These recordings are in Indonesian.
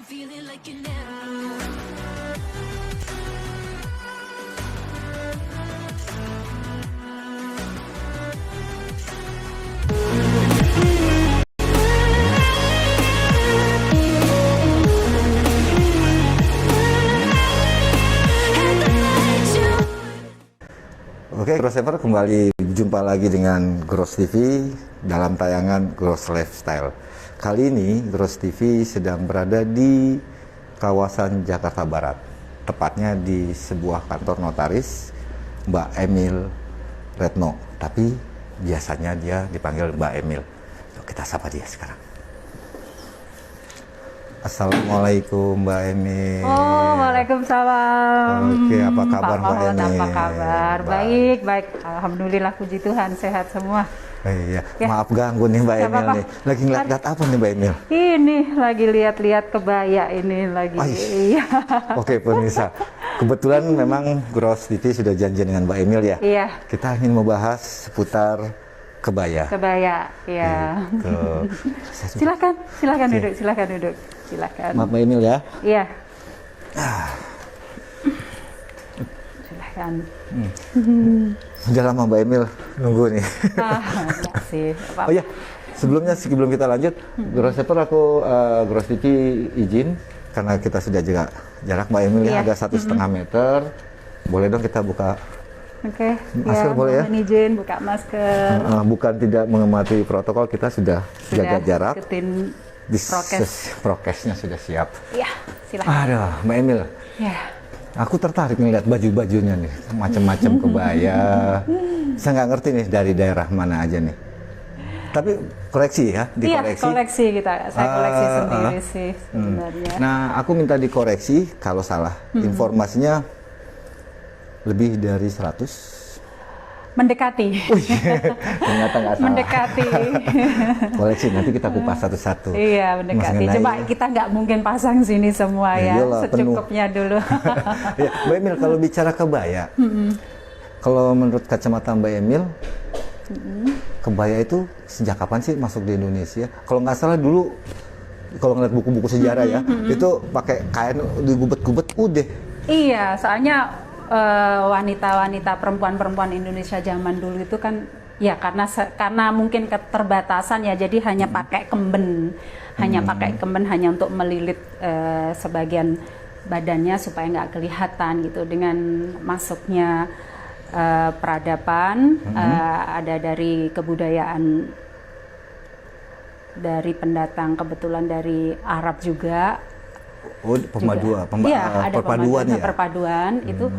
feeling like you never. Oke, Grossaver kembali jumpa lagi dengan Gross TV dalam tayangan Gross Lifestyle. Kali ini Gross TV sedang berada di kawasan Jakarta Barat, tepatnya di sebuah kantor notaris Mbak Emil Retno. Tapi biasanya dia dipanggil Mbak Emil. Yuk kita sapa dia sekarang. Assalamualaikum Mbak Emil. Oh, waalaikumsalam. Oke, apa kabar Mbak Emil? Apa kabar? Baik, baik. Alhamdulillah, puji Tuhan, sehat semua. Iya, Ya. maaf ganggu nih Mbak Gak Emil apa-apa. nih. Lagi ngeliat apa nih Mbak Emil? Ini lagi lihat-lihat kebaya ini lagi. Oh, Iya. Oke pemirsa, kebetulan memang Gross TV sudah janji dengan Mbak Emil ya. Iya, Kita ingin membahas seputar kebaya. kebaya. Iya. Gitu. Silakan Oke. duduk, silakan duduk. Silakan. Maaf Mbak Emil ya. Iya. Silakan. Udah lama Mbak Emil nunggu nih. Enggak sih. Oh ya, sebelum kita lanjut, Gross TV izin karena kita sudah jaga jarak Mbak Emil ya, Iya. ada 1,5 meter. Boleh dong kita buka, Oke. Masker boleh ya? Mohon izin buka masker. bukan tidak mengemati protokol, kita sudah jaga jarak. Ikutin Prokesnya sudah siap. Iya, silakan. Aduh, Mbak Emil, Ya. aku tertarik ngeliat baju-bajunya nih, macam-macam kebaya. Saya nggak ngerti nih dari daerah mana aja nih. Tapi koreksi ya, Iya, dikoreksi. koleksi kita. Saya koleksi sendiri ah. sih sebenarnya. Nah, aku minta dikoreksi kalau salah. Informasinya lebih dari 100. Mendekati. Ternyata nggak salah. Mendekati. Koleksi, nanti kita kupas satu-satu. Iya, mendekati. Mengenai- Coba kita nggak mungkin pasang sini semua Ya, ya. iyalah, penuh. Secukupnya dulu. Ya, Mbak Emil, kalau bicara kebaya, kalau menurut kacamata Mbak Emil, kebaya itu sejak kapan sih masuk di Indonesia? Kalau nggak salah dulu, kalau ngeliat buku-buku sejarah ya, itu pakai kain digubet-gubet udah. Iya, soalnya wanita-wanita perempuan-perempuan Indonesia zaman dulu itu kan ya karena mungkin keterbatasan ya, jadi hanya pakai kemben, hanya untuk melilit sebagian badannya supaya nggak kelihatan gitu. Dengan masuknya peradaban, ada dari kebudayaan dari pendatang, kebetulan dari Arab juga. Oh, Iya, ada perpaduan ya. perpaduan itu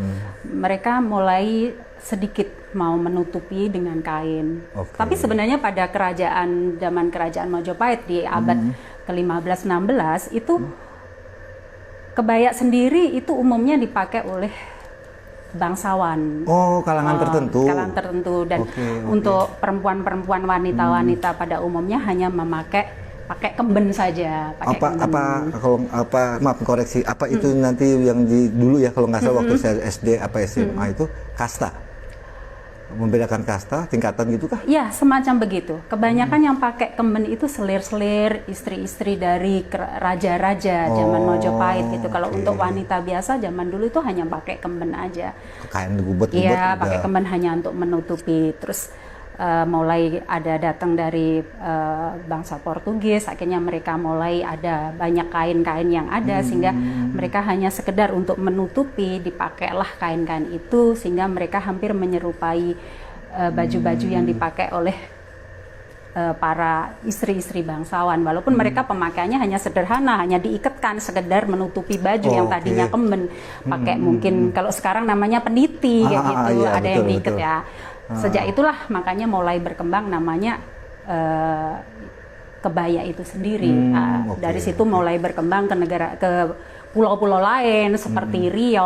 mereka mulai sedikit mau menutupi dengan kain. Oke. Tapi sebenarnya pada zaman kerajaan Majapahit di abad ke-15-16 itu kebaya sendiri itu umumnya dipakai oleh bangsawan. Oh, kalangan tertentu. Kalangan tertentu, dan Oke. untuk perempuan-perempuan, wanita-wanita pada umumnya hanya pakai kemben saja. Maaf koreksi, apa itu nanti yang dulu ya, kalau nggak salah waktu saya SD apa SMA itu kasta, membedakan kasta tingkatan gitu kah? Ya, semacam begitu. Kebanyakan yang pakai kemben itu selir-selir istri-istri dari raja-raja zaman Majapahit gitu. Kalau oke. untuk wanita biasa zaman dulu itu hanya pakai kemben aja. Kain digubet-gubet Iya, udah. pakai kemben hanya untuk menutupi. Terus mulai ada datang dari bangsa Portugis, akhirnya mereka mulai ada banyak kain-kain yang ada, sehingga mereka hanya sekedar untuk menutupi, dipakailah kain-kain itu, sehingga mereka hampir menyerupai baju-baju yang dipakai oleh para istri-istri bangsawan, walaupun mereka pemakaiannya hanya sederhana, hanya diikatkan sekedar menutupi baju yang Oke. tadinya kemben, pakai mungkin kalau sekarang namanya peniti kayak gitu, iya, ada yang betul, diikat betul. ya. Sejak itulah makanya mulai berkembang namanya kebaya itu sendiri. Oke, Dari situ mulai berkembang ke pulau-pulau lain seperti Riau,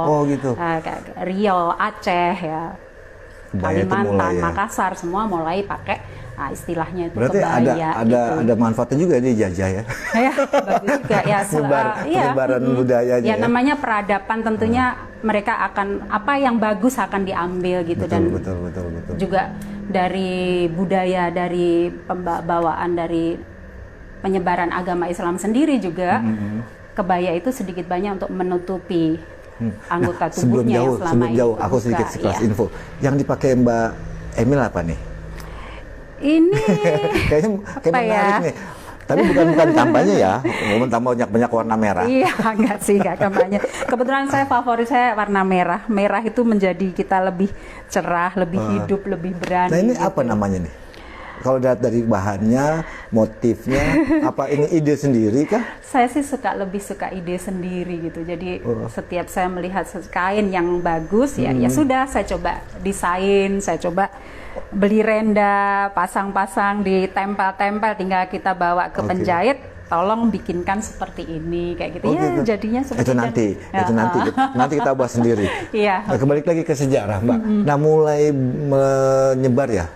Oh, gitu. kayak Riau, Aceh ya, Kebaya itu Kalimantan, mulai ya. Makassar, semua mulai pakai istilahnya itu Berarti kebaya. ada manfaatnya juga di jajah ya. Ya, bagus juga ya. Penyebaran budayanya Ya, ya. namanya peradaban, tentunya mereka akan apa yang bagus akan diambil gitu. Dan Betul. juga dari budaya, dari pembawaan, dari penyebaran agama Islam sendiri juga kebaya itu sedikit banyak untuk menutupi anggota sebelum tubuhnya jauh, yang selama sebelum ini jauh, aku terbuka. sedikit sekelas Iya. info. Yang dipakai Mbak Emil apa nih? Ini Kayaknya kayak apa ya? menarik nih. Tapi bukan kampanye ya, tambah banyak warna merah. Iya, enggak sih, enggak kampanye. Kebetulan favorit saya warna merah. Merah itu menjadi kita lebih cerah, lebih hidup, lebih berani. Nah ini gitu. apa namanya nih? Kalau dari bahannya, motifnya, apa ini ide sendiri kah? Saya sih lebih suka ide sendiri gitu. Jadi setiap saya melihat kain yang bagus ya sudah saya coba desain, saya coba beli renda, pasang-pasang, ditempel-tempel, tinggal kita bawa ke penjahit, tolong bikinkan seperti ini kayak gitu. Gitu. Jadinya seperti itu nanti kita bahas sendiri. Iya. Nah, kembali lagi ke sejarah, Mbak. Nah, mulai menyebar ya.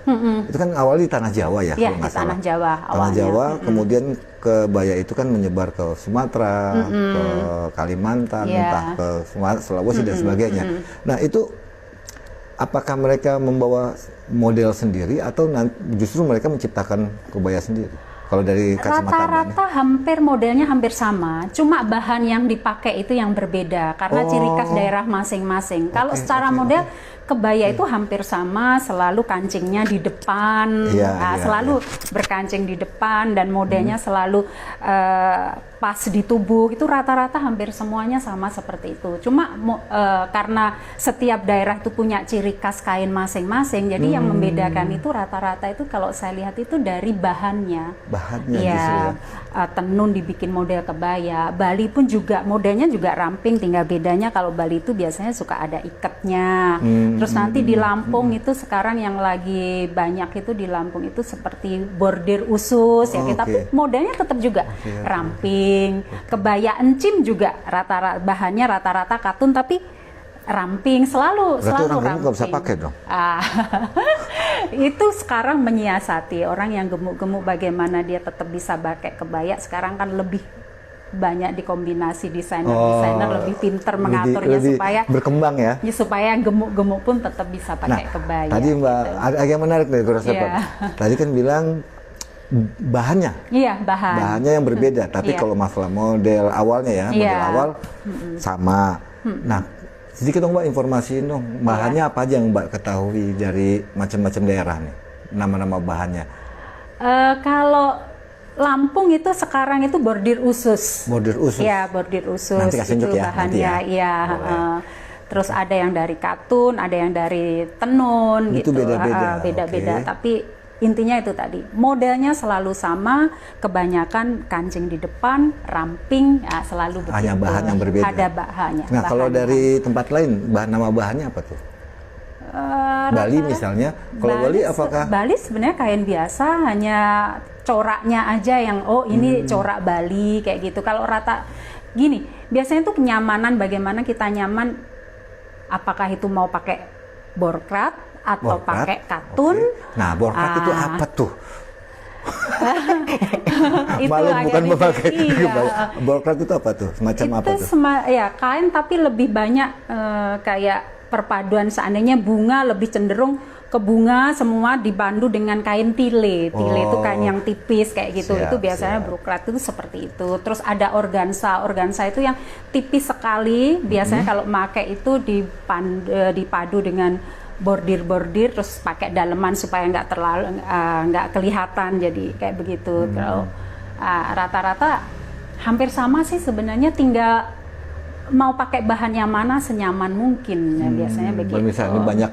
Itu kan awalnya di tanah Jawa ya, Iya, kalau nggak di tanah salah. Jawa Tanah awalnya. Jawa, kemudian kebaya itu kan menyebar ke Sumatera, ke Kalimantan, entah ke Sulawesi dan sebagainya. Nah, itu apakah mereka membawa model sendiri atau justru mereka menciptakan kebaya sendiri? Kalau dari kacamata Rata-rata modelnya hampir sama, cuma bahan yang dipakai itu yang berbeda karena ciri khas daerah masing-masing. Kalau secara model kebaya itu hampir sama, selalu kancingnya di depan, selalu berkancing di depan dan modelnya selalu pas di tubuh. Itu rata-rata hampir semuanya sama seperti itu. Cuma karena setiap daerah itu punya ciri khas kain masing-masing, jadi yang membedakan itu rata-rata itu kalau saya lihat itu dari bahannya. Ya, tenun dibikin model kebaya. Bali pun juga modelnya juga ramping, tinggal bedanya kalau Bali itu biasanya suka ada ikatnya. Terus nanti di Lampung itu sekarang yang lagi banyak itu di Lampung itu seperti bordir usus tapi modelnya tetap juga ramping. Kebaya encim juga bahannya rata-rata katun tapi ramping, selalu ramping. Nggak bisa pakai dong. Itu sekarang menyiasati orang yang gemuk-gemuk bagaimana dia tetap bisa pakai kebaya. Sekarang kan lebih banyak dikombinasi desainer lebih pinter mengaturnya lebih supaya berkembang ya. Supaya yang gemuk-gemuk pun tetap bisa pakai kebaya. Tadi Mbak gitu. agak menarik nih Tadi kan bilang bahannya. Iya, bahannya yang berbeda. Tapi kalau masalah model awalnya ya, model awal sama. Nah, sedikit dong Mbak informasiin dong bahannya apa aja yang Mbak ketahui dari macam-macam daerah nih, nama-nama bahannya. Kalau Lampung itu sekarang itu bordir usus. Bordir usus. Ya, bordir usus. Nanti kasih itu ya, bahannya. Iya. Terus ada yang dari katun, ada yang dari tenun. Itu gitu. beda-beda. Tapi intinya itu tadi, modelnya selalu sama, kebanyakan kancing di depan, ramping, selalu begitu. Hanya bahan yang berbeda. Ada bahannya. Nah, kalau dari tempat lain, nama bahannya apa tuh? Bali misalnya, kalau Bali apakah? Bali sebenarnya kain biasa, hanya coraknya aja yang ini corak Bali kayak gitu. Kalau gini, biasanya tuh kenyamanan, bagaimana kita nyaman, apakah itu mau pakai borkrat atau pakai katun. Nah, borkrat itu apa tuh? Itu malu bukan memakai borkrat itu apa tuh? Semacam itu apa tuh? Ya kain tapi lebih banyak kayak perpaduan, seandainya bunga lebih cenderung ke bunga semua dibantu dengan kain tile. Tile itu kain yang tipis kayak gitu. Itu biasanya borkrat itu seperti itu. Terus ada organza. Organza itu yang tipis sekali. Biasanya kalau pakai itu dipadu dengan bordir-bordir, terus pakai daleman supaya nggak kelihatan, jadi kayak begitu. Kalau rata-rata hampir sama sih sebenarnya, tinggal mau pakai bahan yang mana senyaman mungkin ya, biasanya begitu. Misalnya banyak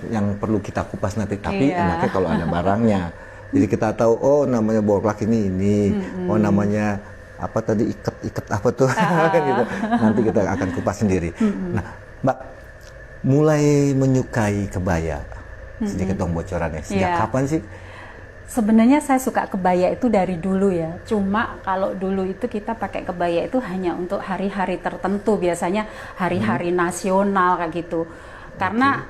yang perlu kita kupas nanti, tapi enaknya kalau ada barangnya. Jadi kita tahu namanya borlak ini, namanya apa tadi, iket apa tuh gitu. Nanti kita akan kupas sendiri. Nah, Mbak mulai menyukai kebaya, sedikit dong bocorannya. Sejak kapan sih? Sebenarnya saya suka kebaya itu dari dulu ya. Cuma kalau dulu itu kita pakai kebaya itu hanya untuk hari-hari tertentu, biasanya hari-hari nasional kayak gitu. Karena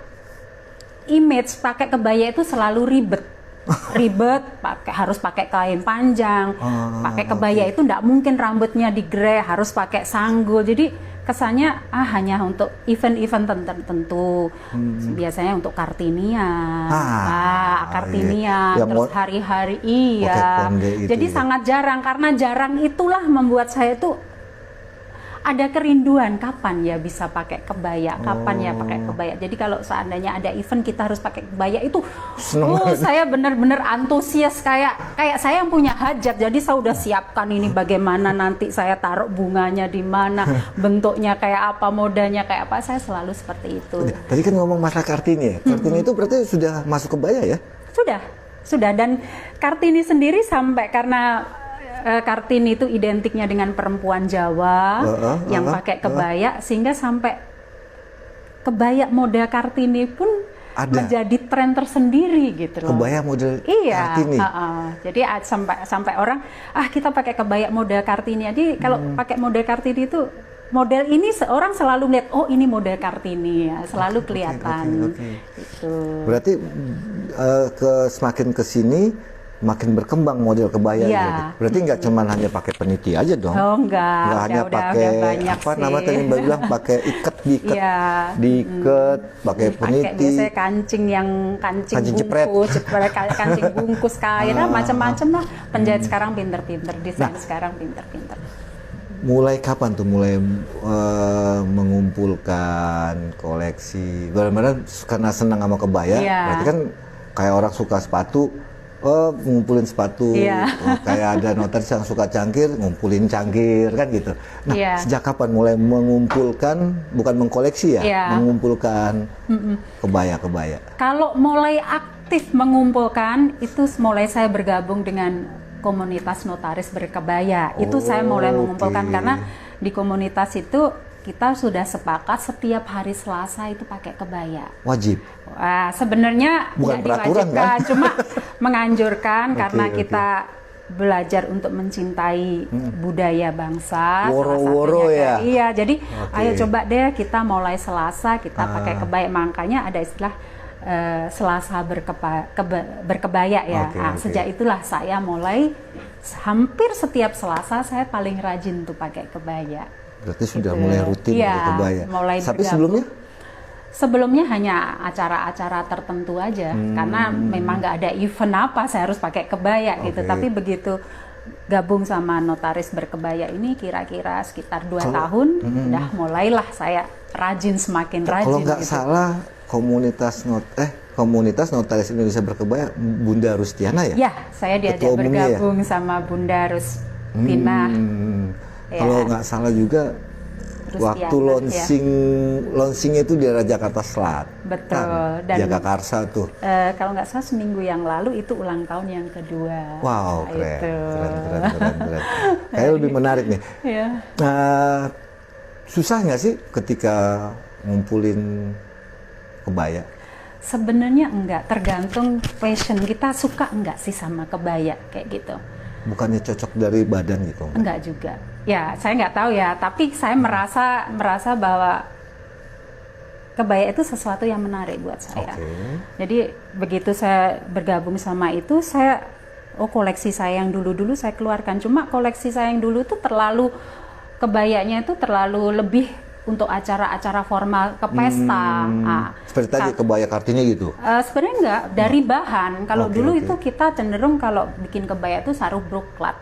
image pakai kebaya itu selalu ribet. Harus pakai kain panjang. Pakai kebaya itu enggak mungkin rambutnya digreh, harus pakai sanggul. Jadi kesannya hanya untuk event-event tertentu, biasanya untuk Kartinian, terus hari-hari, jadi sangat jarang, karena jarang itulah membuat saya tuh ada kerinduan kapan ya bisa pakai kebaya, kapan ya pakai kebaya. Jadi kalau seandainya ada event kita harus pakai kebaya itu, saya benar-benar antusias kayak saya yang punya hajat. Jadi saya udah siapkan ini bagaimana nanti saya taruh bunganya di mana, bentuknya kayak apa, modanya kayak apa. Saya selalu seperti itu. Tadi kan ngomong masalah Kartini ya. Kartini itu berarti sudah masuk kebaya ya? Sudah. Dan Kartini sendiri sampai karena Kartini itu identiknya dengan perempuan Jawa yang pakai kebaya, sehingga sampai kebaya model Kartini pun menjadi tren tersendiri gitu loh. Kebaya model Kartini. Jadi sampai orang kita pakai kebaya model Kartini. Jadi kalau pakai model Kartini itu model ini orang selalu lihat, oh ini model Kartini ya, selalu kelihatan. Gitu. Berarti semakin kesini makin berkembang model kebaya gitu. Berarti nggak cuma hanya pakai peniti aja dong? Oh enggak, nggak hanya pakai apa nama tadi Mbak bilang, pakai diikat, pakai peniti. Biasanya kancing bungkus, kancing bungkus kain, macam-macam lah. Penjahit sekarang pinter-pinter, desain sekarang pinter-pinter. Mulai kapan tuh mulai mengumpulkan koleksi? Benar-benar karena senang sama kebaya, berarti kan kayak orang suka sepatu, ngumpulin sepatu, kayak ada notaris yang suka cangkir, ngumpulin cangkir kan gitu. Nah, sejak kapan mulai mengumpulkan, bukan mengkoleksi ya, mengumpulkan kebaya-kebaya? Kalau mulai aktif mengumpulkan, itu mulai saya bergabung dengan komunitas notaris berkebaya. Itu saya mulai mengumpulkan karena di komunitas itu kita sudah sepakat setiap hari Selasa itu pakai kebaya. Wajib? Wah, sebenarnya bukan tidak diwajibkan, kan? cuma menganjurkan karena kita belajar untuk mencintai budaya bangsa. Woro-woro ya? Iya, jadi ayo coba deh kita mulai Selasa kita pakai kebaya. Makanya ada istilah Selasa berkebaya ya. Sejak itulah saya mulai hampir setiap Selasa saya paling rajin tuh pakai kebaya. Berarti sudah mulai rutin pakai kebaya. Tapi sebelumnya? Sebelumnya hanya acara-acara tertentu aja, karena memang nggak ada event apa saya harus pakai kebaya gitu. Tapi begitu gabung sama notaris berkebaya ini kira-kira sekitar 2 tahun, udah mulailah saya rajin, semakin rajin. Kalau nggak salah komunitas notaris Indonesia berkebaya Bunda Rustiana ya? Ya, saya diajak bergabung sama Bunda Rustina. Kalau nggak salah juga waktu launchingnya itu di daerah Jakarta Selatan. Betul. Dan Jagakarsa tuh. Kalau nggak salah seminggu yang lalu itu ulang tahun yang kedua. Wow, keren. Kayak lebih menarik nih. Susah nggak sih ketika ngumpulin kebaya? Sebenarnya enggak, tergantung passion kita, suka enggak sih sama kebaya kayak gitu. Bukannya cocok dari badan gitu? Enggak juga. Ya, saya nggak tahu ya, tapi saya merasa bahwa kebaya itu sesuatu yang menarik buat saya. Jadi begitu saya bergabung sama itu, koleksi saya yang dulu saya keluarkan. Cuma koleksi saya yang dulu tuh kebayanya itu terlalu lebih untuk acara-acara formal ke pesta. Seperti tadi kebaya Kartini gitu? Sebenarnya enggak, dari bahan. Kalau dulu itu kita cenderung kalau bikin kebaya itu saru broklat,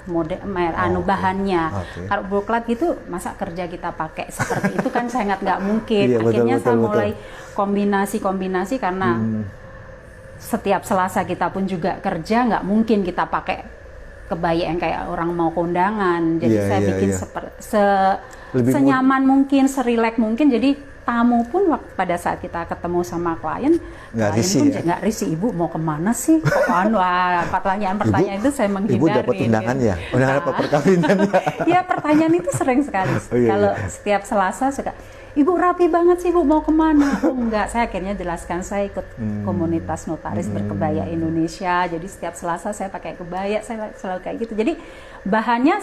bahannya. Kalau broklat gitu, masa kerja kita pakai seperti itu kan sangat nggak mungkin. Akhirnya saya mulai kombinasi karena setiap Selasa kita pun juga kerja, nggak mungkin kita pakai kebaya yang kayak orang mau kondangan. Jadi saya bikin senyaman mungkin, serileks mungkin. Jadi tamu pun pada saat kita ketemu sama klien nggak risih, ibu mau kemana sih? Pertanyaan itu saya menghindari. Ibu dapat undangan ya? Undangan apa perkawinan? Ya, pertanyaan itu sering sekali. Kalau setiap Selasa suka, ibu rapi banget sih, ibu mau kemana? Oh enggak, saya akhirnya jelaskan saya ikut komunitas notaris berkebaya Indonesia. Jadi setiap Selasa saya pakai kebaya, saya selalu kayak gitu. Jadi bahannya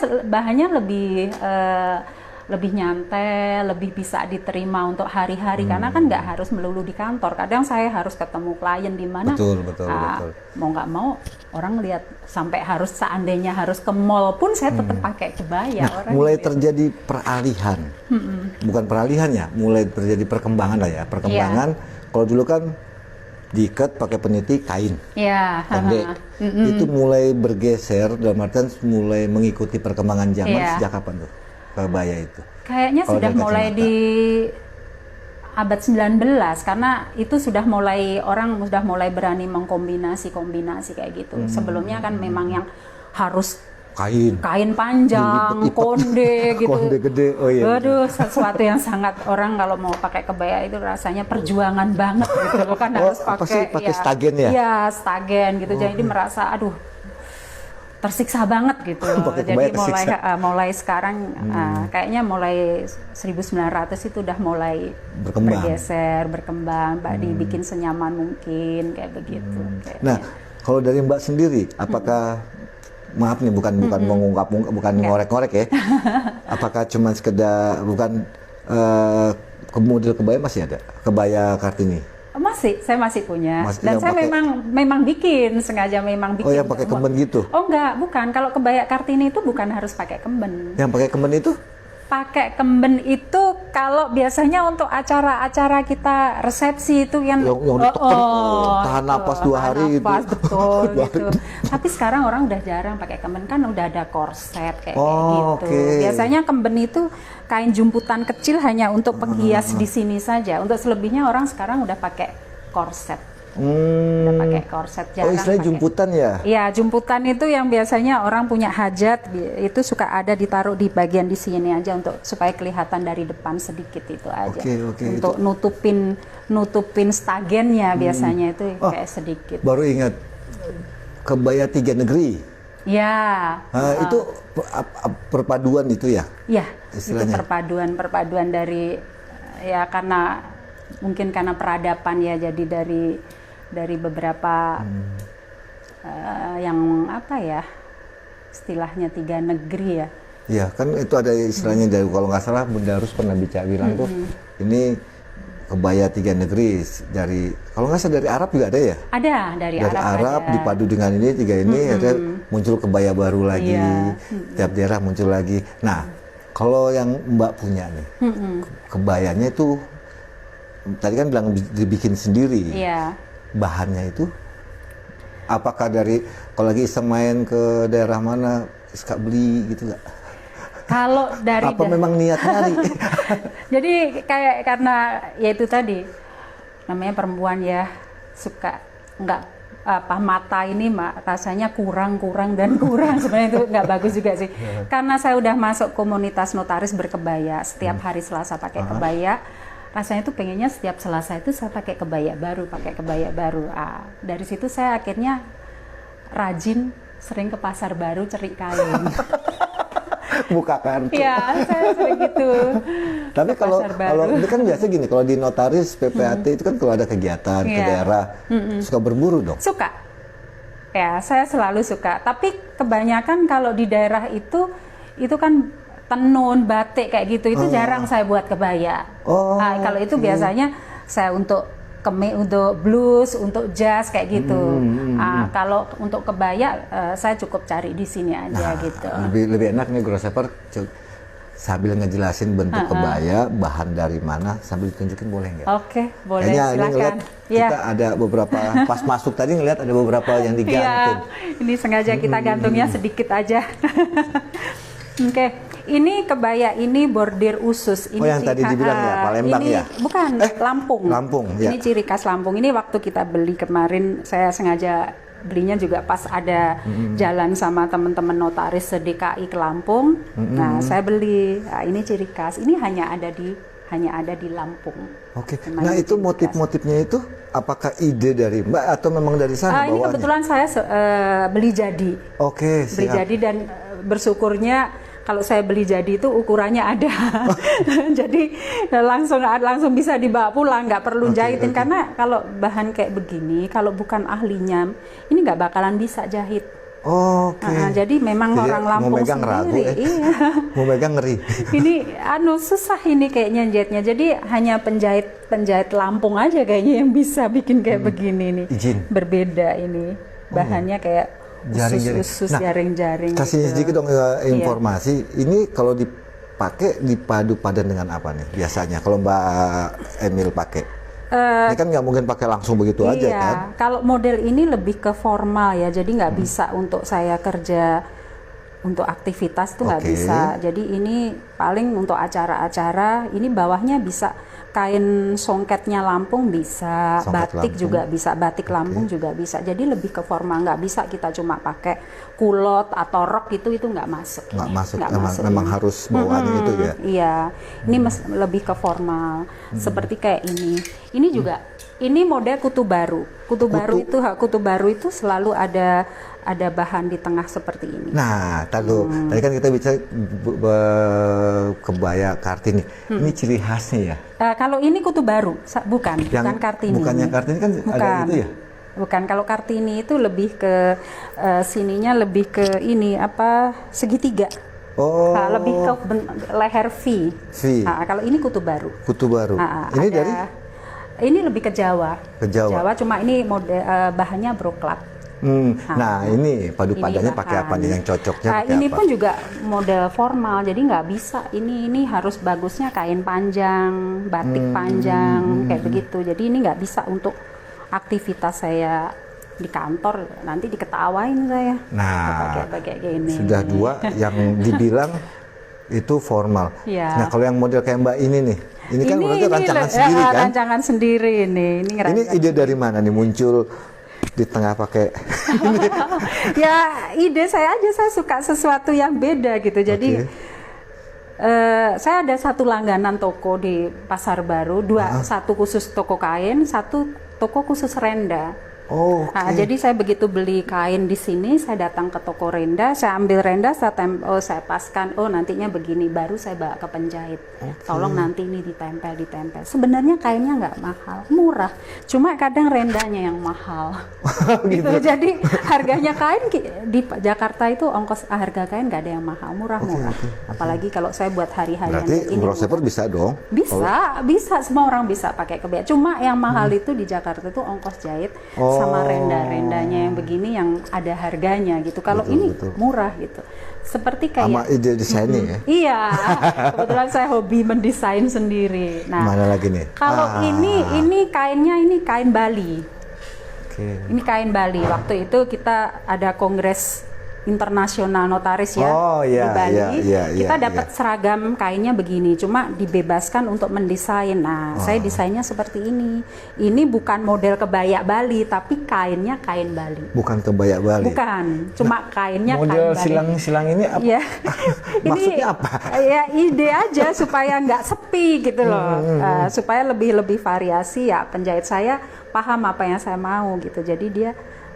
lebih nyantai, lebih bisa diterima untuk hari-hari karena kan nggak harus melulu di kantor. Kadang saya harus ketemu klien di mana. Betul. Mau nggak mau orang lihat sampai seandainya harus ke mall pun saya tetap pakai kebaya. Nah, mulai terjadi peralihan, bukan peralihan ya, mulai terjadi perkembangan lah ya. Perkembangan kalau dulu kan diikat pakai peniti kain, pendek. Itu mulai bergeser dalam artian mulai mengikuti perkembangan zaman sejak kapan tuh? kebaya itu? Kayaknya Kalau sudah dari mulai kacamata. di abad 19 karena itu sudah mulai orang sudah mulai berani mengkombinasi kayak gitu. Sebelumnya kan memang yang harus Kain. kain panjang, Dilipet-lipet. konde gitu. Konde gede, oh iya. Aduh, sesuatu yang sangat orang kalau mau pakai kebaya itu rasanya perjuangan banget gitu loh kan Oh, harus apa sih, pakai stagen ya? Iya, stagen gitu. Jadi merasa aduh tersiksa banget gitu. Pakai Jadi kebaya tersiksa. mulai sekarang kayaknya mulai 1900 itu udah mulai Berkembang. bergeser, berkembang, Mbak dibikin senyaman mungkin kayak begitu. kayaknya. Nah, kalau dari Mbak sendiri, apakah maaf nih bukan mengungkap bukan ngorek-ngorek ya. Apakah cuma sekedar bukan model kebaya masih ada? Kebaya Kartini. Saya masih punya. Dan Yang saya pakai- memang bikin, sengaja memang bikin. Oh, yang pakai kemben gitu? Oh enggak, bukan. Kalau kebaya Kartini itu bukan harus pakai kemben. Yang pakai kemben itu? Pakai kemben itu kalau biasanya untuk acara-acara kita resepsi itu yang Yang ditekan, tahan napas 2 hari gitu. napas, betul 2 hari. gitu. Tapi sekarang orang udah jarang pakai kemben, kan udah ada korset kayak Oh, gitu. oke. Biasanya kemben itu kain jumputan kecil hanya untuk penghias di sini saja. Untuk selebihnya orang sekarang udah pakai korset. Udah pakai korset, Oh, jarang istilahnya pakai. jumputan ya? Iya, jumputan itu yang biasanya orang punya hajat itu suka ada ditaruh di bagian di sini aja untuk supaya kelihatan dari depan sedikit itu aja. Oke, Untuk nutupin stagennya biasanya itu Oh, kayak sedikit. Baru ingat kebaya 3 negeri. Ya. Itu perpaduan itu ya? Ya, itu Istilahnya. perpaduan dari ya mungkin karena peradaban ya, jadi dari beberapa yang apa ya istilahnya 3 negeri ya. Iya, kan itu ada istilahnya dari kalau nggak salah Bunda Rus pernah bilang tuh ini kebaya 3 negeri dari kalau nggak salah dari Arab juga ada ya? Ada dari Arab ada. dipadu dengan ini 3 ini ada muncul kebaya baru lagi, Iya. tiap daerah muncul lagi. Nah, kalau yang Mbak punya nih, kebayanya itu tadi kan bilang dibikin sendiri. Iya. Bahannya itu apakah dari kalau lagi iseng main ke daerah mana suka beli gitu nggak? Kalau dari Apa memang niat nyari? jadi kayak karena ya itu tadi namanya perempuan ya suka nggak apa mata ini rasanya kurang sebenarnya itu nggak bagus juga sih. Karena saya udah masuk komunitas notaris berkebaya setiap hari Selasa pakai kebaya. Rasanya tuh pengennya setiap Selasa itu saya pakai kebaya baru. Dari situ saya akhirnya rajin sering ke pasar baru cari kain. Buka kartu. Iya, saya sering gitu. Tapi Ke kalau pasar baru. ini kan biasa gini, kalau di notaris PPAT itu kan kalau ada kegiatan ke Iya. daerah suka berburu dong. Suka. Ya, saya selalu suka. Tapi kebanyakan kalau di daerah itu kan tenun, batik kayak gitu itu jarang saya buat kebaya. Oh, Kalau itu biasanya saya untuk untuk blues, untuk jazz kayak gitu. Kalau untuk kebaya saya cukup cari di sini aja gitu. Lebih enak nih Grossever sambil ngejelasin bentuk kebaya, bahan dari mana sambil ditunjukin boleh nggak? Oke, boleh, Kayaknya ini silakan. ngeliat kita ada beberapa pas masuk tadi ngeliat ada beberapa yang digantung. Iya, ini sengaja kita gantungnya sedikit aja. Oke, ini kebaya ini bordir usus. Ini Oh, yang tadi dibilang ya, Palembang ini, ya? Bukan, Lampung. Lampung, ya. Ini ciri khas Lampung. Ini waktu kita beli kemarin, saya sengaja belinya juga pas ada jalan sama teman-teman notaris DKI ke Lampung. Nah, saya beli. Nah, ini ciri khas. Ini hanya ada di Lampung. Oke. Memang Nah, itu ciri khas. motif-motifnya itu apakah ide dari Mbak atau memang dari sana Ini bawaannya? kebetulan saya beli jadi. Oke, Beli siap. jadi dan bersyukurnya kalau saya beli jadi itu ukurannya ada. Jadi langsung bisa dibawa pulang, nggak perlu jahitin. Karena kalau bahan kayak begini, kalau bukan ahlinya, ini nggak bakalan bisa jahit. Oke. Jadi memang Jadi orang mau Lampung megang ragu, sendiri. Iya. Mau megang ngeri. Ini susah ini kayaknya jahitnya. Jadi hanya penjahit Lampung aja kayaknya yang bisa bikin kayak begini nih. Izin. Berbeda ini. Bahannya kayak Jaring-jaring. usus Nah, jaring-jaring. Kasih gitu. sedikit dong informasi. Ini kalau dipakai dipadu padan dengan apa nih biasanya? Kalau Mbak Emil pakai? Ini kan nggak mungkin pakai langsung begitu aja Iya, kan? kalau model ini lebih ke formal ya, jadi nggak bisa untuk saya kerja untuk aktivitas tuh nggak Oke. bisa. Jadi ini paling untuk acara-acara. Ini bawahnya bisa kain songketnya Lampung bisa, Songket batik Lampung. juga bisa, batik Lampung juga bisa. Jadi lebih ke formal, nggak bisa kita cuma pakai kulot atau rok itu nggak masuk. Nggak masuk, Nggak memang, memang ini. harus bawaannya itu ya. Iya, ini lebih ke formal. Seperti kayak ini. Ini juga, ini model kutu baru. Kutu baru itu selalu ada bahan di tengah seperti ini. Nah, tadi kan kita bicara kebaya Kartini. Ini ciri khasnya ya. Kalau ini kutu baru, bukan Kartini. Bukan yang Kartini kan ada Bukan. itu ya. Bukan, kalau Kartini itu lebih ke sininya lebih ke ini apa segitiga. Oh. Lebih ke leher V. V. Kalau ini kutu baru. Kutu baru. Ini ada- dari ini lebih ke Jawa. Ke Jawa. Cuma ini model bahannya broklap. Nah, ini padu padannya Ini pakai apa bahan. nih yang cocoknya pakai Ini apa? pun juga model formal, jadi nggak bisa. Ini harus bagusnya kain panjang, batik panjang, kayak begitu. Jadi ini nggak bisa untuk aktivitas saya di kantor, nanti diketawain saya. Nah, pakai gini. sudah dua yang dibilang itu formal. Iya. Nah, kalau yang model kayak Mbak ini nih, ini kan berarti rancangan sendiri kan? Rancangan sendiri ini. Ini ide dari mana nih muncul di tengah pakai? Ya ide saya aja, saya suka sesuatu yang beda gitu. Jadi saya ada satu langganan toko di Pasar Baru, satu khusus toko kain, satu toko khusus renda. Oh, oke. Nah, jadi saya begitu beli kain di sini, saya datang ke toko renda, saya ambil renda, saya paskan, nantinya begini, baru saya bawa ke penjahit. Tolong nanti ini ditempel. Sebenarnya kainnya nggak mahal, murah. Cuma kadang rendanya yang mahal. gitu. Jadi harganya kain di Jakarta itu harga kain nggak ada yang mahal, murah-murah. Apalagi kalau saya buat hari-harian Berarti ini. grosseper bisa dong? Bisa, semua orang bisa pakai kebaya. Cuma yang mahal itu di Jakarta itu ongkos jahit sama renda-rendanya yang begini yang ada harganya gitu. Kalau ini murah gitu. Seperti kayak Sama ide desainnya ya? Iya, kebetulan saya hobi mendesain sendiri. Nah, Mana lagi nih? kalau ini kainnya ini kain Bali. Oke. Ini kain Bali. Waktu itu kita ada kongres internasional notaris ya di Bali. Kita dapat seragam kainnya begini, cuma dibebaskan untuk mendesain. Nah, saya desainnya seperti ini. Ini bukan model kebaya Bali, tapi kainnya kain Bali. Bukan kebaya Bali. Bukan, cuma kainnya kain Model Bali. silang-silang ini apa? Ya, Maksudnya apa? Ya ide aja supaya nggak sepi gitu loh, supaya lebih variasi ya. Penjahit saya paham apa yang saya mau gitu, jadi dia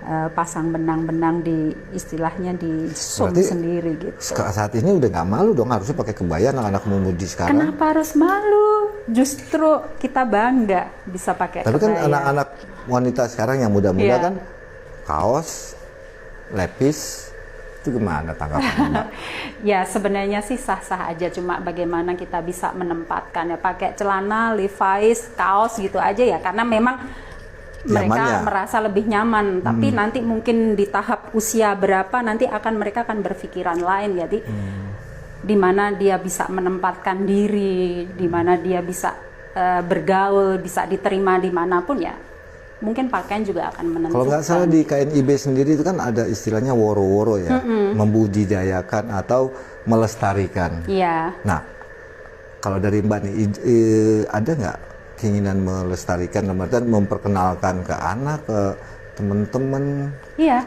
pasang benang-benang di istilahnya di sew sendiri gitu. Saat ini udah nggak malu dong, harusnya pakai kebaya anak-anak mudi sekarang. Kenapa harus malu? Justru kita bangga bisa pakai Tapi kebaya. kan anak-anak wanita sekarang yang muda-muda kan kaos, lepis, itu gimana tanggapannya? Ya sebenarnya sih sah-sah aja, cuma bagaimana kita bisa menempatkan ya, pakai celana, Levi's, kaos gitu aja ya, karena memang mereka merasa lebih nyaman. Tapi nanti mungkin di tahap usia berapa nanti mereka akan berpikiran lain, jadi di mana dia bisa menempatkan diri, di mana dia bisa bergaul, bisa diterima dimanapun ya. Mungkin pakaian juga akan menentukan. Kalau nggak salah di kain IB sendiri itu kan ada istilahnya woro-woro ya, membudidayakan atau melestarikan. Iya. Nah, kalau dari Mbak nih, ada nggak keinginan melestarikan, dan memperkenalkan ke anak, ke teman-teman? Iya,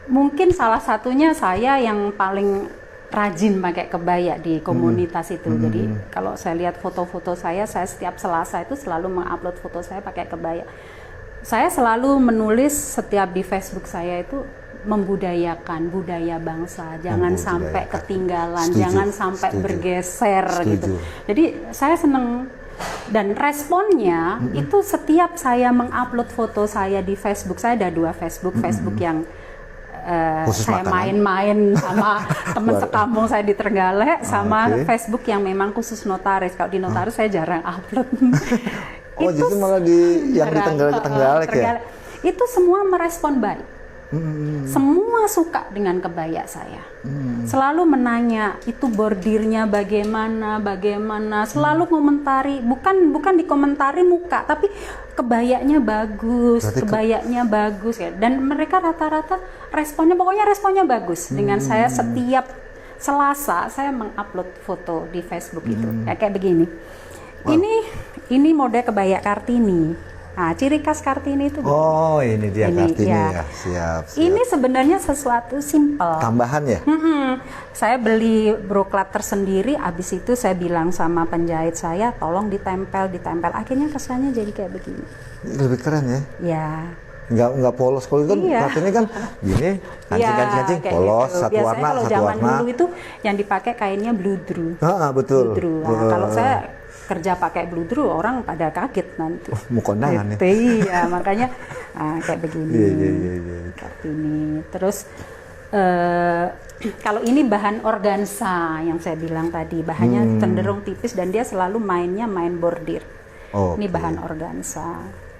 mungkin salah satunya saya yang paling rajin pakai kebaya di komunitas itu. Jadi kalau saya lihat foto-foto saya setiap Selasa itu selalu mengupload foto saya pakai kebaya. Saya selalu menulis setiap di Facebook saya itu membudayakan budaya bangsa, jangan sampai ketinggalan, jangan sampai bergeser gitu. Jadi saya seneng. Dan responnya itu setiap saya mengupload foto saya di Facebook, saya ada 2 Facebook yang saya main-main sama teman sekampung saya di Trenggalek, sama Facebook yang memang khusus notaris. Kalau di notaris saya jarang upload. Oh, jadi malah yang di Trenggalek ya? Itu semua merespon baik. Semua suka dengan kebaya saya. Selalu menanya itu bordirnya bagaimana, selalu komentari, bukan dikomentari muka, tapi kebayanya bagus, kebayanya bagus ya. Dan mereka rata-rata responnya bagus. Dengan saya setiap Selasa saya mengupload foto di Facebook itu, ya kayak begini. Ini model kebaya Kartini. Nah, ciri khas Kartini itu. Oh, ini dia Kartini ya. Siap. Ini sebenarnya sesuatu simple. Tambahan ya? Saya beli broklat tersendiri, abis itu saya bilang sama penjahit saya, tolong ditempel. Akhirnya kesannya jadi kayak begini. Lebih keren ya? Ya. Nggak polos, kalau itu kan Kartini kan gini, kancing, polos, gitu. satu Biasanya warna, kalau satu zaman warna. dulu itu yang dipakai kainnya bludru. Betul. Bludru. Nah, kalau saya kerja pakai bludru, orang pada kaget nanti. Mau kondangan ya? Iya, makanya kayak begini. Iya. Kartini. Terus kalau ini bahan organza yang saya bilang tadi, bahannya cenderung tipis dan dia selalu main bordir. Ini bahan organza.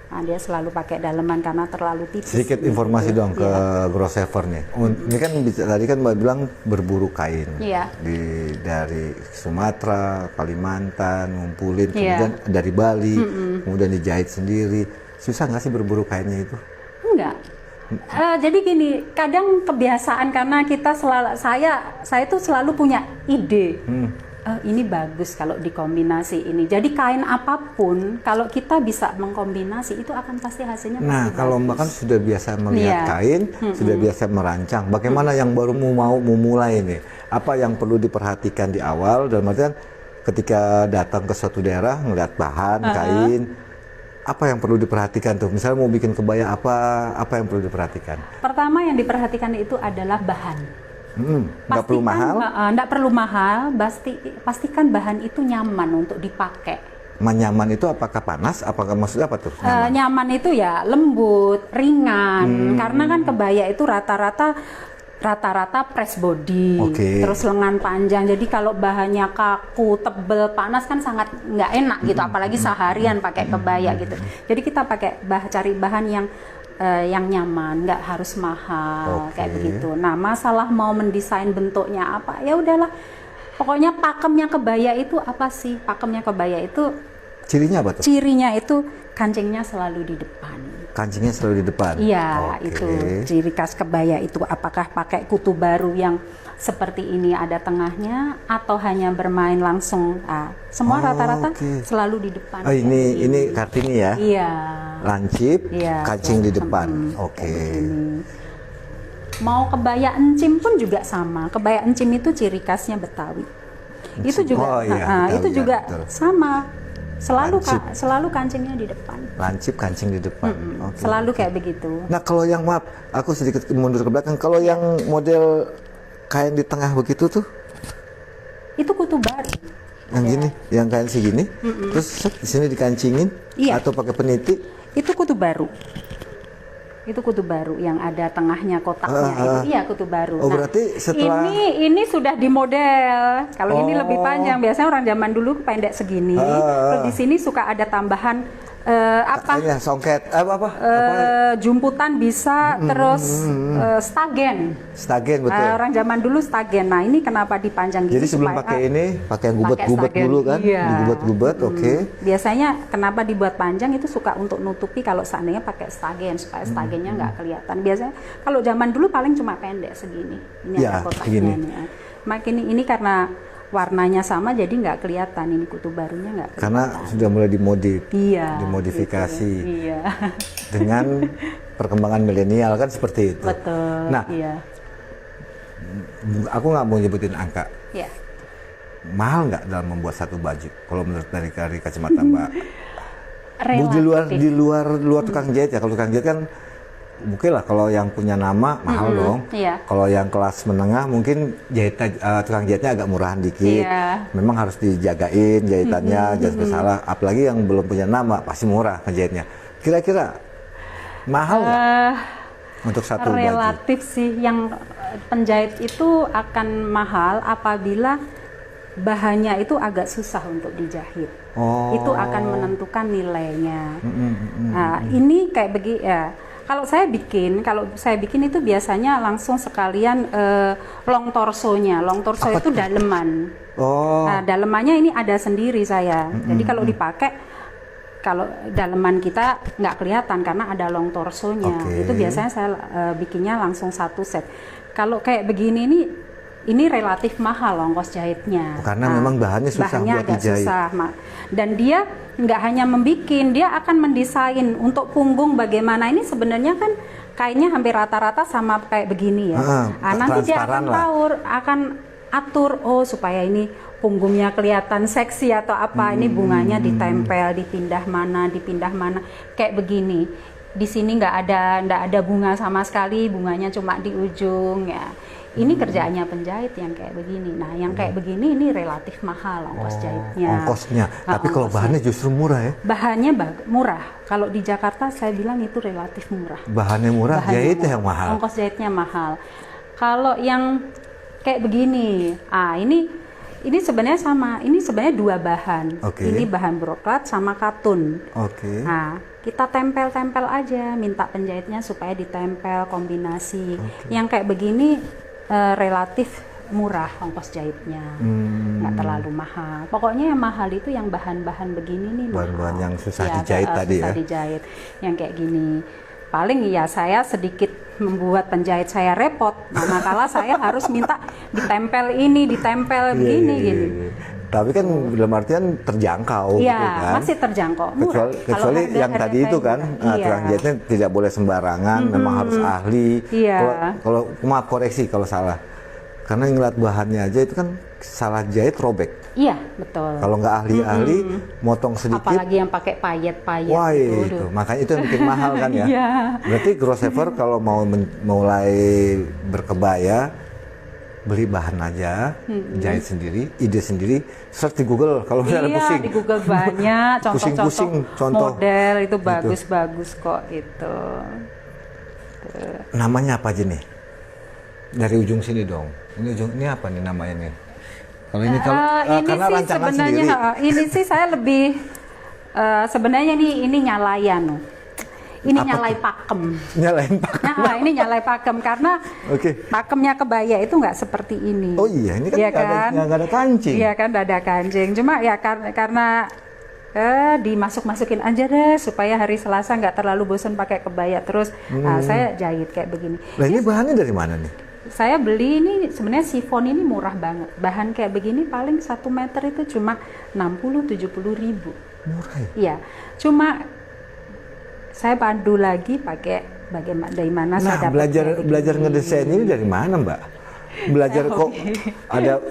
Nah, dia selalu pakai daleman karena terlalu tipis. Sedikit informasi dong ke Grossever nih. Ini kan tadi kan Mbak bilang berburu kain. Iya. Dari Sumatera, Kalimantan, ngumpulin, kemudian dari Bali, kemudian dijahit sendiri. Susah nggak sih berburu kainnya itu? Enggak. Jadi gini, kadang kebiasaan karena kita saya tuh selalu punya ide. Ini bagus kalau dikombinasi ini. Jadi kain apapun kalau kita bisa mengkombinasi itu akan pasti hasilnya pasti bagus. Kalau Mbak kan sudah biasa melihat kain, sudah biasa merancang. Bagaimana yang baru mau mulai nih? Apa yang perlu diperhatikan di awal? Dan artian ketika datang ke suatu daerah ngelihat bahan kain, apa yang perlu diperhatikan tuh? Misalnya mau bikin kebaya apa yang perlu diperhatikan? Pertama yang diperhatikan itu adalah bahan. Nggak perlu mahal? Nggak perlu mahal, pastikan bahan itu nyaman untuk dipakai. Nyaman itu apakah panas? Apakah maksudnya apa tuh? Nyaman itu ya lembut, ringan. Karena kan kebaya itu rata-rata press body, terus lengan panjang. Jadi kalau bahannya kaku, tebel, panas kan sangat nggak enak gitu. Apalagi seharian pakai kebaya gitu. Jadi kita cari bahan yang nyaman, nggak harus mahal kayak begitu. Nah, masalah mau mendesain bentuknya apa, ya udahlah. Pokoknya pakemnya kebaya itu apa sih? Pakemnya kebaya itu cirinya apa tuh? Cirinya itu kancingnya selalu di depan. Kancingnya selalu di depan? Iya, itu ciri khas kebaya itu. Apakah pakai kutu baru yang seperti ini ada tengahnya atau hanya bermain langsung? Semua rata-rata selalu di depan. Ini Kartini ya? Iya. Lancip, kancing di depan. Mau kebaya encim pun juga sama. Kebaya encim itu ciri khasnya Betawi. Itu juga, itu juga sama. Selalu kancingnya di depan. Lancip, kancing di depan. Selalu kayak begitu. Nah, kalau yang aku sedikit mundur ke belakang. Kalau yang model kain di tengah begitu tuh? Itu kutu baru. Yang gini, yang kain segini, terus di sini dikancingin atau pakai peniti? Itu kutu baru. Itu kutu baru yang ada tengahnya kotaknya itu. Iya, kutu baru. Berarti setelah ini sudah di model. Kalau ini lebih panjang, biasanya orang zaman dulu pendek segini. Terus di sini suka ada tambahan songket jumputan bisa, terus stagen betul. Orang zaman dulu stagen. Nah, ini kenapa dipanjang gitu? Jadi sebelum pakai ini pakai yang gubet dulu kan? Digubet-gubet. Biasanya kenapa dibuat panjang itu suka untuk nutupi kalau seandainya pakai stagen, supaya stagennya nggak kelihatan. Biasanya kalau zaman dulu paling cuma pendek segini. Ini ada kotaknya nih. Makin ini karena warnanya sama jadi nggak kelihatan, ini kutu barunya nggak kelihatan. Karena sudah mulai dimodifikasi gitu. Dengan perkembangan milenial kan seperti itu. Betul. Nah, aku nggak mau nyebutin angka. Mahal nggak dalam membuat satu baju? Kalau menurut dari kacamata Mbak, di luar tukang jahit ya. Kalau tukang jahit kan mungkin lah kalau yang punya nama mahal dong. Kalau yang kelas menengah mungkin tukang jahitnya agak murahan dikit. Memang harus dijagain jahitannya, jangan sampai salah. Apalagi yang belum punya nama pasti murah ngejahitnya. Kira-kira mahal nggak untuk satu baju? Relatif sih, yang penjahit itu akan mahal apabila bahannya itu agak susah untuk dijahit. Itu akan menentukan nilainya. Nah, ini kayak begini ya. Kalau saya bikin itu biasanya langsung sekalian long torsonya. Long torso itu daleman. Oh. Nah, dalemannya ini ada sendiri saya. Jadi kalau dipakai, kalau daleman kita nggak kelihatan karena ada long torsonya. Oke. Itu biasanya saya bikinnya langsung satu set. Kalau kayak begini ini relatif mahal ongkos jahitnya. Karena memang bahannya susah buat agak dijahit. susah, dan dia nggak hanya membikin, dia akan mendesain untuk punggung bagaimana. Ini sebenarnya kan kainnya hampir rata-rata sama kayak begini ya. Nanti dia akan akan atur, oh supaya ini punggungnya kelihatan seksi atau apa, ini bunganya ditempel, dipindah mana, kayak begini. Di sini nggak ada bunga sama sekali, bunganya cuma di ujung ya. Ini kerjaannya penjahit yang kayak begini. Nah, yang kayak begini ini relatif mahal ongkos jahitnya. Ongkosnya. Tapi kalau bahannya justru murah ya? Bahannya murah. Kalau di Jakarta saya bilang itu relatif murah. Bahannya murah, jahitnya yang mahal. Ongkos jahitnya mahal. Kalau yang kayak begini, ini sebenarnya sama. Ini sebenarnya dua bahan. Ini bahan broklat sama katun. Nah, kita tempel-tempel aja, minta penjahitnya supaya ditempel kombinasi. Yang kayak begini relatif murah ongkos jahitnya, nggak terlalu mahal. Pokoknya yang mahal itu yang bahan-bahan begini nih. Bahan-bahan yang susah dijahit tadi susah ya. dijahit, yang kayak gini. Paling ya saya sedikit membuat penjahit saya repot. Nah, makanya saya harus minta ditempel ini, ditempel begini gini. Tapi kan dalam artian terjangkau Iya, gitu kan. masih terjangkau. Murah. Kecuali yang tadi itu kan, tukang jahitnya tidak boleh sembarangan, memang harus ahli. Kalau maaf koreksi kalau salah. Karena ngeliat bahannya aja itu kan salah jahit robek. Iya, betul. Kalau nggak ahli-ahli, motong sedikit. Apalagi yang pakai payet-payet. Wah, itu. Makanya itu yang bikin mahal kan ya. Berarti Grossever kalau mau mulai berkebaya, beli bahan aja, jahit sendiri, ide sendiri, search di Google kalau misalnya pusing. Di Google banyak contoh model itu Gitu. bagus-bagus kok itu. Namanya apa aja nih? Dari ujung sini dong. Ini apa nih namanya nih? Kalau ini ini karena sih rancangan sebenarnya sendiri. ini sih saya lebih sebenarnya ini nyalayan. Ini nyalai pakem. Nyalain pakem. Nah, ini nyalai pakem karena pakemnya kebaya itu nggak seperti ini. Oh iya, ini kan nggak ada kancing. Iya kan, nggak ada kancing. Cuma ya karena dimasuk-masukin aja deh supaya hari Selasa nggak terlalu bosan pakai kebaya terus. Nah, saya jahit kayak begini. Nah, ini bahannya dari mana nih? Saya beli ini sebenarnya sifon ini murah banget. Bahan kayak begini paling 1 meter itu cuma 60-70 ribu. Murah ya? Iya, cuma saya pandu lagi pakai bagaimana dari mana saya dapat belajar ngedesain ini dari mana, Mbak? Belajar kok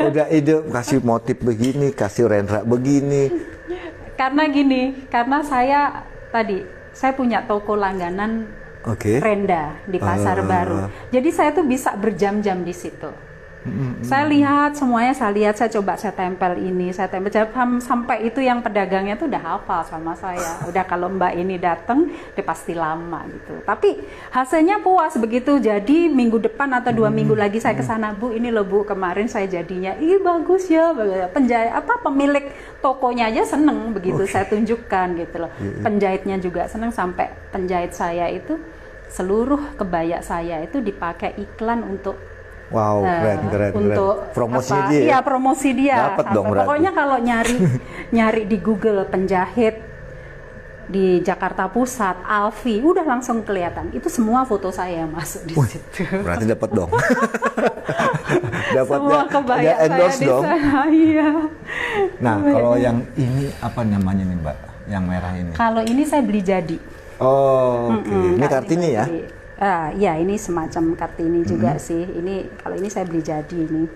udah ide kasih motif begini, kasih rendra begini. Karena saya punya toko langganan renda di Pasar Baru. Jadi saya tuh bisa berjam-jam di situ. Saya lihat semuanya, saya coba saya tempel ini, saya tempel sampai itu yang pedagangnya tuh udah hafal sama saya. Udah kalau Mbak ini datang, dia pasti lama gitu. Tapi hasilnya puas begitu. Jadi minggu depan atau 2 minggu lagi saya kesana, Bu, ini loh Bu, kemarin saya jadinya, ih bagus ya. Pemilik tokonya aja seneng begitu saya tunjukkan gitu loh. Penjahitnya juga seneng, sampai penjahit saya itu seluruh kebaya saya itu dipakai iklan untuk keren. Untuk promosi apa? dia. Iya, promosi dia. Dapat dong berarti. Pokoknya kalau nyari di Google penjahit di Jakarta Pusat, Alfi, udah langsung kelihatan. Itu semua foto saya yang masuk di situ. Berarti dapat dong. Semua kebaya saya di sana. Iya. Nah, kalau yang ini apa namanya nih, Mbak? Yang merah ini? Kalau ini saya beli jadi. Oh, oke. Ini Kartini ya? Iya, ini semacam Kartini juga sih. Ini kalau ini saya beli jadi nih.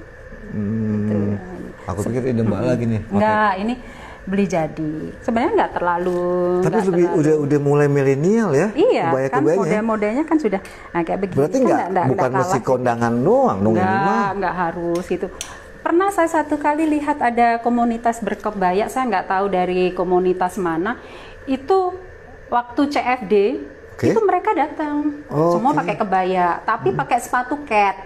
Gitu. Aku pikir ide Mbak lagi nih. Enggak, ini beli jadi. Sebenarnya nggak terlalu. Tapi lebih udah mulai milenial ya? Iya, kan kebaya-kebayanya. modelnya kan sudah kayak begini. Berarti bukan mesti kondangan doang dong ini mah. Nggak harus itu. Pernah saya satu kali lihat ada komunitas berkebaya, saya nggak tahu dari komunitas mana. Itu waktu CFD. Itu mereka datang, semua pakai kebaya, tapi pakai sepatu cat.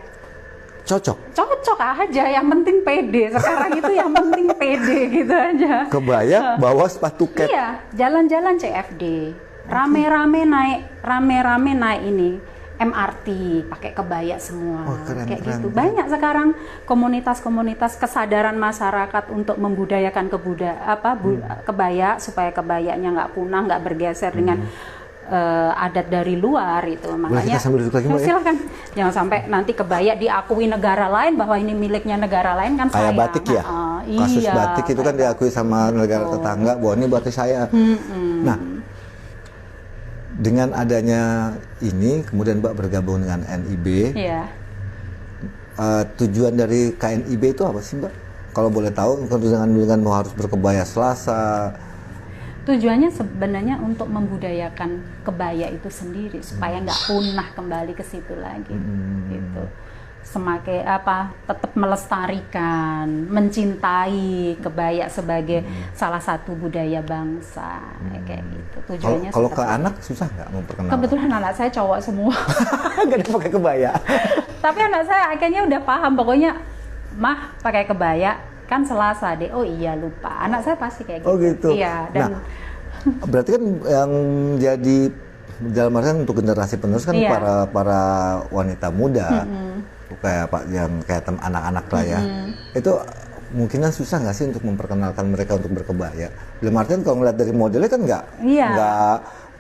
Cocok aja, yang penting pede. Sekarang itu yang penting pede gitu aja. Kebaya bawa sepatu cat. Iya, jalan-jalan CFD. rame-rame naik ini MRT pakai kebaya semua. Oh, keren, kayak keren, gitu. keren. Banyak sekarang komunitas-komunitas kesadaran masyarakat untuk membudayakan kebaya supaya kebayanya nggak punah, nggak bergeser dengan adat dari luar itu. Boleh Makanya kita sambil duduk lagi, Mbak, ya? silakan. Jangan sampai nanti kebaya diakui negara lain bahwa ini miliknya negara lain kan Kayak sayang. batik ya, kasus Iya, batik itu kan kayak diakui sama negara betul. tetangga bahwa ini batik saya. Nah, dengan adanya ini, kemudian Mbak bergabung dengan NIB. Iya. Tujuan dari KNIB itu apa sih, Mbak? Kalau boleh tahu, dengan mau harus berkebaya Selasa. Tujuannya sebenarnya untuk membudayakan kebaya itu sendiri supaya nggak punah kembali ke situ lagi. Gitu. Semakin tetap melestarikan, mencintai kebaya sebagai salah satu budaya bangsa, kayak gitu. Tujuannya Kalau ke seperti anak susah nggak memperkenalkan? kebetulan anak saya cowok semua. Nggak ada pakai kebaya. Tapi anak saya akhirnya udah paham, pokoknya mah pakai kebaya kan Selasa deh. Oh iya, lupa. Anak saya pasti kayak gitu. Oh gitu. Iya, dan Nah, berarti kan yang jadi dalam artian untuk generasi penerus kan Iya. para wanita muda, kayak anak-anak lah ya. Itu mungkinan susah nggak sih untuk memperkenalkan mereka untuk berkebaya? Dalam artian kalau ngeliat dari modelnya kan nggak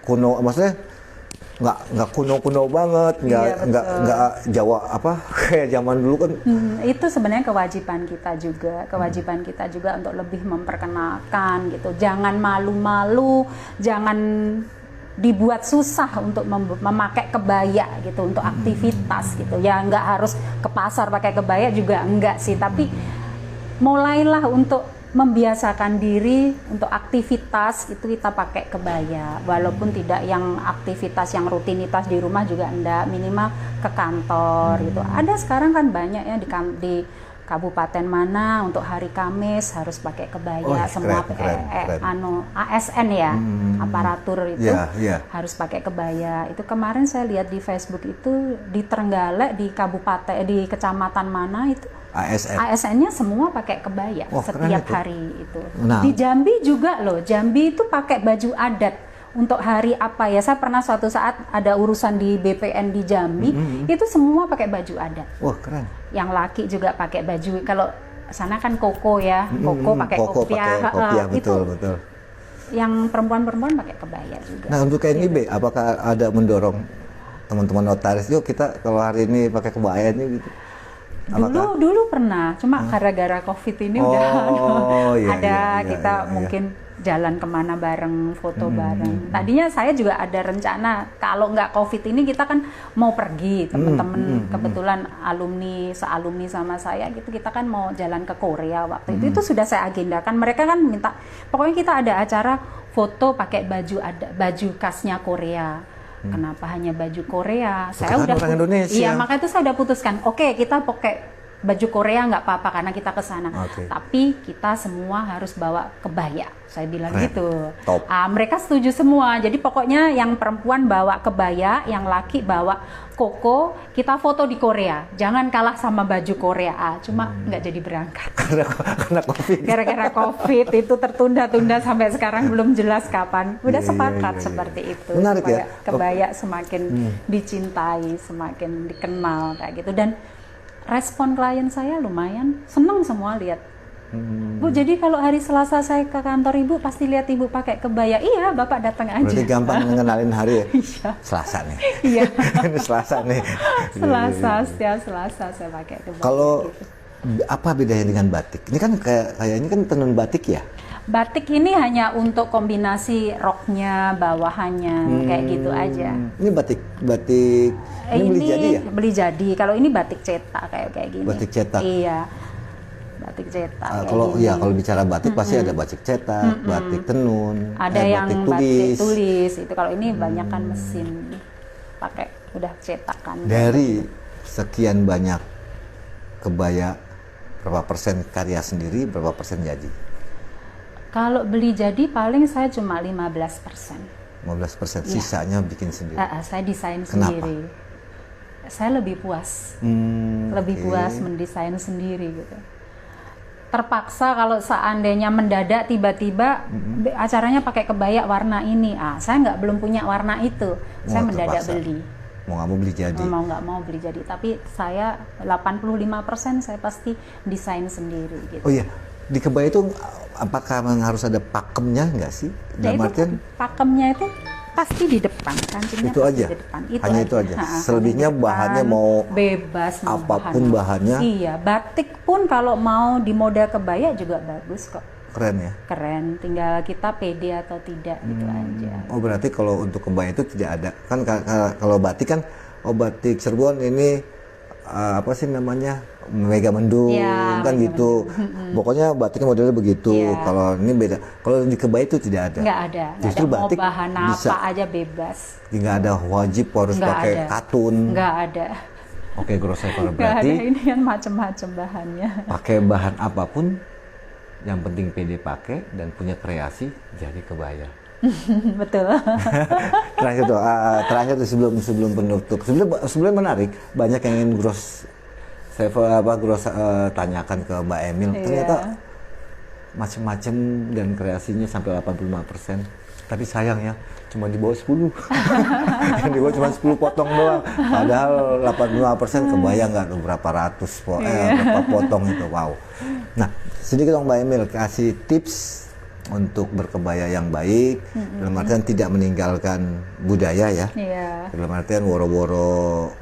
kuno, maksudnya nggak kuno banget, Iya, nggak Jawa kayak zaman dulu kan. itu sebenarnya kewajiban kita juga untuk lebih memperkenalkan gitu. Jangan malu-malu, jangan dibuat susah untuk memakai kebaya gitu untuk aktivitas gitu. Ya nggak harus ke pasar pakai kebaya juga enggak sih, tapi mulailah untuk membiasakan diri untuk aktivitas itu kita pakai kebaya, walaupun tidak yang aktivitas yang rutinitas di rumah juga enggak, minimal ke kantor gitu. Ada sekarang kan banyak ya di kabupaten mana untuk hari Kamis harus pakai kebaya, semua keren. ASN ya, aparatur itu Yeah. harus pakai kebaya. Itu kemarin saya lihat di Facebook itu di Trenggalek, di kabupaten, di kecamatan mana itu ASN-nya semua pakai kebaya. Wah, setiap itu. hari itu. Nah. Di Jambi juga loh, Jambi itu pakai baju adat untuk hari apa ya? Saya pernah suatu saat ada urusan di BPN di Jambi, itu semua pakai baju adat. Wah, keren. Yang laki juga pakai baju. Kalau sana kan koko ya, koko pakai kopiah. Betul. Yang perempuan-perempuan pakai kebaya juga. Nah, untuk KNIB, apakah ada mendorong teman-teman notaris, yuk kita kalau hari ini pakai kebaya nih gitu? Dulu pernah, cuma gara-gara COVID ini udah ada kita mungkin jalan kemana bareng, foto bareng. Tadinya saya juga ada rencana kalau nggak COVID ini kita kan mau pergi, teman-teman kebetulan sealumni sama saya gitu, kita kan mau jalan ke Korea waktu itu sudah saya agendakan. Mereka kan minta pokoknya kita ada acara foto pakai baju khasnya Korea. Kenapa hanya baju Korea? Saya udah orang Indonesia. Iya, makanya itu saya udah putuskan. Oke, kita pakai baju Korea nggak apa-apa karena kita ke sana. Tapi kita semua harus bawa kebaya. Saya bilang gitu. Top. Mereka setuju semua. Jadi pokoknya yang perempuan bawa kebaya, yang laki bawa koko. Kita foto di Korea. Jangan kalah sama baju Korea. Cuma nggak jadi berangkat. Karena COVID. Gara-gara COVID itu tertunda-tunda sampai sekarang belum jelas kapan. Udah Iya, sepakat iya. seperti itu. Menarik supaya ya. Kebaya semakin dicintai, semakin dikenal kayak gitu. Dan respon klien saya lumayan senang semua lihat. Bu, jadi kalau hari Selasa saya ke kantor Ibu pasti lihat Ibu pakai kebaya. Iya, Bapak datang aja. Berarti gampang ngenalin hari ya? Iya. Selasa nih. Iya. Ini Selasa nih. Setiap Selasa saya pakai kebaya. Kalau gitu. apa bedanya dengan batik? Ini kan kayaknya kan tenun batik ya? Batik ini hanya untuk kombinasi roknya, bawahannya, kayak gitu aja. Ini batik ini beli jadi ya? Beli jadi. Kalau ini batik cetak kayak gini. Batik cetak. Iya. Batik cetak. kayak Kalau gini. kalau bicara batik pasti ada batik cetak, batik tenun, Ada yang batik tulis. tulis. Itu kalau ini banyak kan mesin pakai udah cetakan. Dari sekian banyak kebaya, berapa persen karya sendiri, berapa persen jadi? Kalau beli jadi paling saya cuma 15%. 15%, Iya. sisanya bikin sendiri. Saya desain Kenapa? sendiri. Saya lebih puas. Lebih Oke. puas mendesain sendiri gitu. terpaksa kalau seandainya mendadak tiba-tiba acaranya pakai kebaya warna ini, saya belum punya warna itu, saya mendadak terpaksa. beli. Mau nggak mau beli jadi. Mau nggak mau beli jadi, tapi saya 85% saya pasti desain sendiri gitu. Oh iya, di kebaya itu apakah memang harus ada pakemnya nggak sih? Ya Dalam itu artian pakemnya itu pasti di depan, kancingnya itu pasti aja? di depan. Hanya itu aja? Selebihnya hanya di depan, bahannya mau bebas, mau apapun bahannya? Iya, batik pun kalau mau di model kebaya juga bagus kok. Keren ya? Keren, tinggal kita pede atau tidak gitu aja. Oh berarti kalau untuk kebaya itu tidak ada kan kalau batik kan, batik Cirebon ini apa sih namanya, mega mendung Ya, kan mega gitu. Pokoknya batiknya modelnya begitu. Ya. Kalau ini beda. Kalau di kebaya itu tidak ada. Nggak ada. Justru Mau batik bahan bisa. apa aja bebas. Nggak ada wajib harus Nggak pakai ada. katun. Nggak ada. Oke, grossever Nggak berarti ada, ini kan macam-macam bahannya. pakai bahan apapun, yang penting pede pakai dan punya kreasi jadi kebaya. Betul. Terakhir tuh sebelum penutup. Sebelum menarik, banyak yang ingin tanyakan ke Mbak Emil. Iya. Ternyata macam-macam dan kreasinya sampai 85%. Tapi sayang ya, cuma di bawah 10. Yang di bawah cuma 10 potong doang. Padahal 85% kebayang nggak tuh berapa ratus berapa potong itu. Wow. Nah, sedikit dong Mbak Emil kasih tips untuk berkebaya yang baik, dalam artian tidak meninggalkan budaya ya. Iya. Dalam artian woro-woro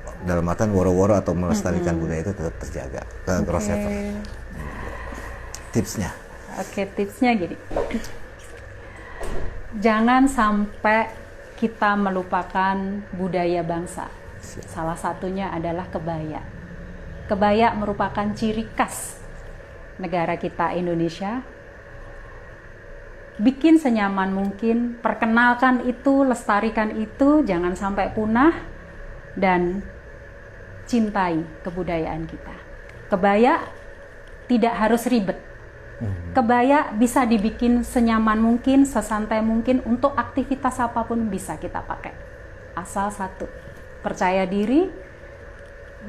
atau melestarikan budaya itu tetap terjaga. Ke grossever. Tipsnya. Oke, tipsnya gini. Jangan sampai kita melupakan budaya bangsa. Salah satunya adalah kebaya. Kebaya merupakan ciri khas negara kita Indonesia. Bikin senyaman mungkin, perkenalkan itu, lestarikan itu, jangan sampai punah, dan cintai kebudayaan kita. Kebaya tidak harus ribet. Kebaya bisa dibikin senyaman mungkin, sesantai mungkin, untuk aktivitas apapun bisa kita pakai. Asal satu, percaya diri,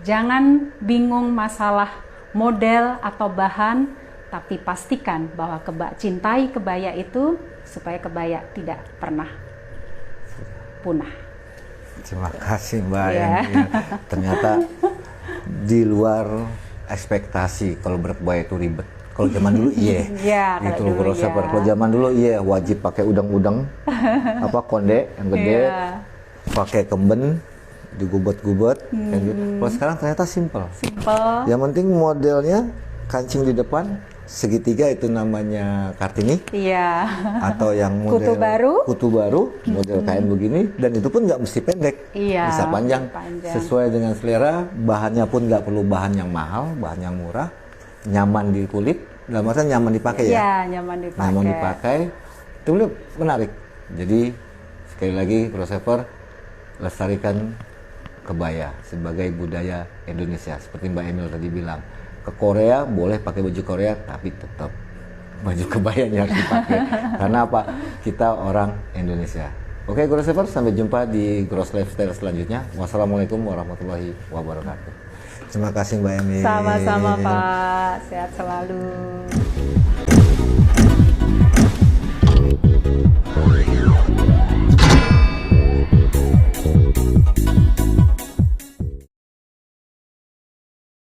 jangan bingung masalah model atau bahan, tapi pastikan bahwa cintai kebaya itu supaya kebaya tidak pernah punah. Terima kasih Mbak Iya. Emil. Ternyata di luar ekspektasi kalau berkebaya itu ribet. Kalau zaman dulu Iya, gitu kalau dulu grossever. iya. Kalau zaman dulu wajib pakai udang-udang konde yang gede, Iya. pakai kemben digubet-gubet kayak gitu. Kalau sekarang ternyata simple. Simple. Yang penting modelnya kancing di depan segitiga itu namanya Kartini, Iya. atau yang model kutu baru model kain begini, dan itu pun nggak mesti pendek, Iya, bisa panjang sesuai dengan selera. Bahannya pun nggak perlu bahan yang mahal, bahan yang murah, nyaman di kulit, dalam artian nyaman dipakai ya. Iya, nyaman dipakai. Nyaman dipakai, itu menarik. Jadi sekali lagi grossever, lestarikan kebaya sebagai budaya Indonesia. Seperti Mbak Emil tadi bilang, ke Korea boleh pakai baju Korea, tapi tetap baju kebayanya harus dipakai. Karena apa? Kita orang Indonesia. Oke, grossever, sampai jumpa di Gross Lifestyle selanjutnya. Wassalamualaikum warahmatullahi wabarakatuh. Terima kasih Mbak Emil. Sama-sama Pak, sehat selalu.